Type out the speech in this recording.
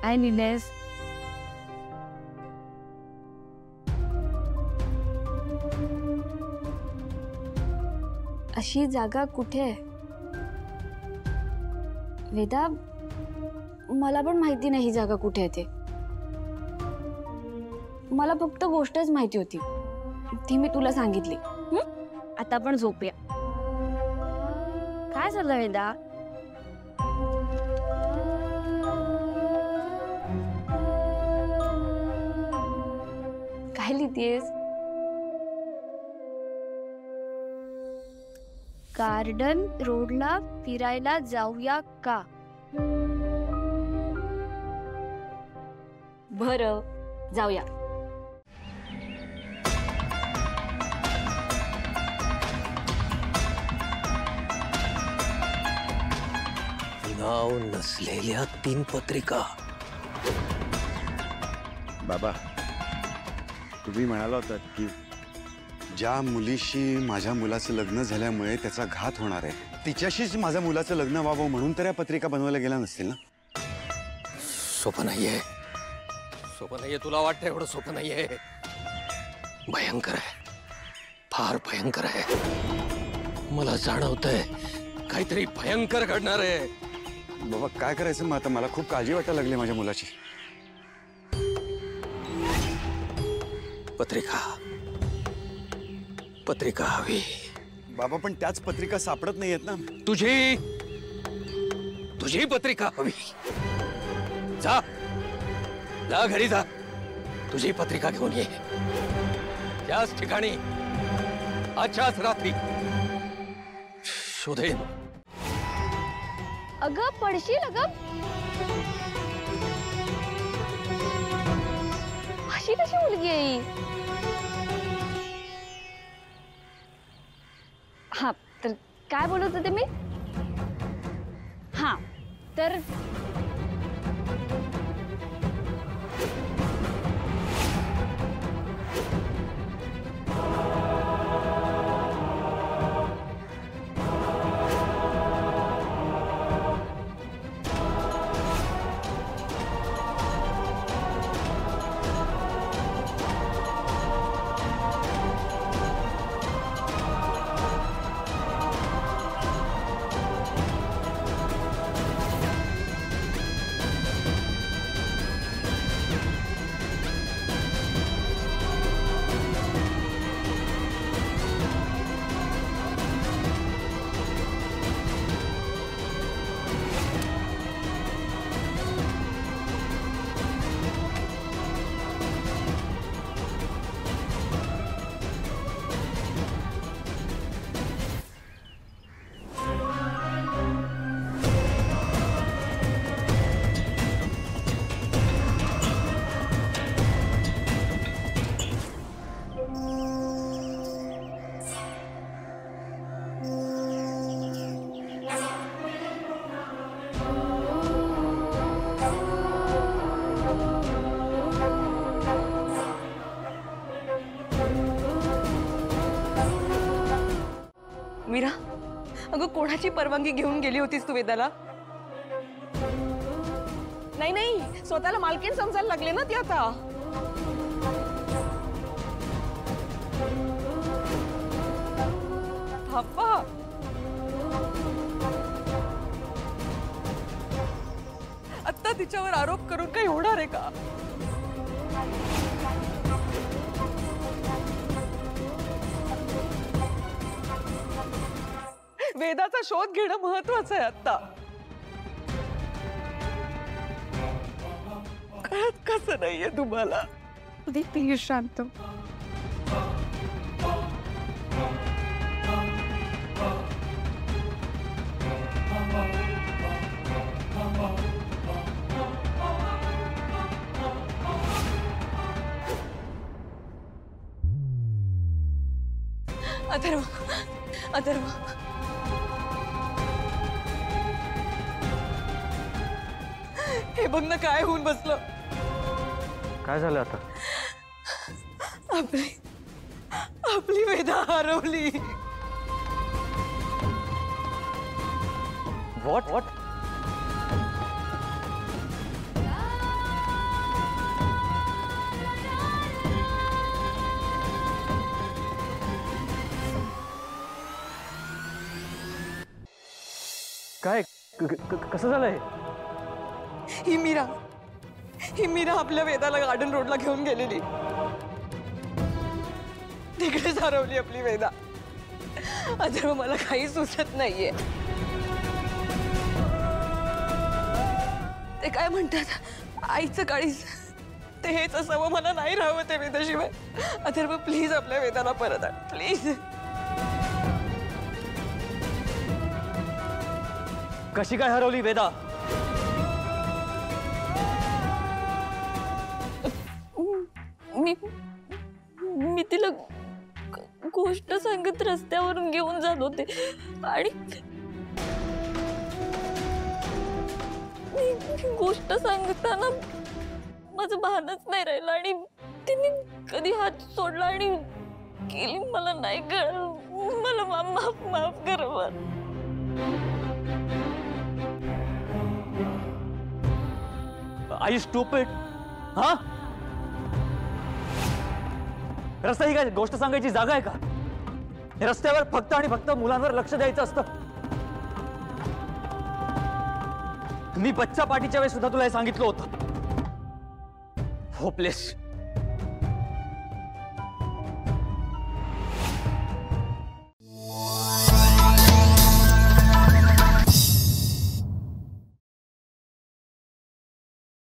काय निलेश? अशी जागा कुठे आहे वेदा? मला पण माहिती नाही ही जागा कुठे आहे ते. मला फक्त गोष्टच माहिती होती, ती मी तुला सांगितली. आता पण झोपूया. काय झालं वेदा? काय लिहितेस? गार्डन रोडला फिरायला जाऊया का? बरं, जाऊया. नाव नसलेल्या 3 पत्रिका. बाबा, तुम्ही म्हणाला होतात की ज्या मुलीशी माझ्या मुलाचं लग्न झाल्यामुळे त्याचा घात होणार आहे, तिच्याशीच माझ्या मुलाचं लग्न व्हावं म्हणून तर या पत्रिका बनवायला गेल्या नसतील ना? सोपं नाहीये, सोपं नाहीये. तुला वाटतं एवढं सोपं नाहीये. भयंकर आहे, फार भयंकर आहे. मला जाणवतंय काहीतरी भयंकर घडणार आहे. बाबा काय करायचं मग आता? मला खूप काळजी वाटायला लागली माझ्या मुलाची. पत्रिका पत्रिका हवी. बाबा पण त्याच पत्रिका सापडत नाहीयेत ना. तुझी पत्रिका हवी. जा जा घरी जा, तुझी पत्रिका घेऊन ये. त्याच ठिकाणी आजच्याच रात्री शोधेन. अगं पडशील. अगं अशी कशी मुलगी आहे? हा तर काय बोलत होते मी? हा तर मीरा, अगं कोणाची परवानगी घेऊन गेली होतीस तू वेदाला? नाही नाही, स्वतःला मालकीण समजायला लागले ना ती आता. थांबा. आता तिच्यावर आरोप करून काही होणार आहे का? वेदाचा शोध घेणं महत्वाचं आहे आता. कळत कसं नाहीये तुम्हाला? प्लीज शांत. अथर्व, अथर्व, हे बघ ना काय होऊन बसलं. काय झालं आता? आपली वेदा हरवली. व्हॉट? कसं झालंय? ही मीरा आपल्या वेदाला गार्डन रोडला घेऊन गेलेली. तिकडेच हरवली आपली वेदा. अथर्व मला काही सुचत नाहीये. ते काय म्हणतात आईचं काळीज, ते हेच असावं. मला नाही राहावं ते वेदाशिवाय. अथर्व प्लीज आपल्या वेदाला परत आण प्लीज. कशी काय हरवली वेदा? मी तिला गोष्ट सांगत रस्त्यावरून घेऊन जात होते आणि मी गोष्ट सांगताना माझं भानच नाही राहिलं आणि तिने कधी हात सोडला आणि गेली. मला नाही कळलं. मला माफ कर. आई स्टुपिड. हा, रस्ता ही काय गोष्ट सांगायची जागा आहे का? रस्त्यावर फक्त आणि फक्त मुलांवर लक्ष द्यायचं असतं. मी बच्चा पार्टीच्या वेळेस सुद्धा तुला हे सांगितलं होतं. होपलेस.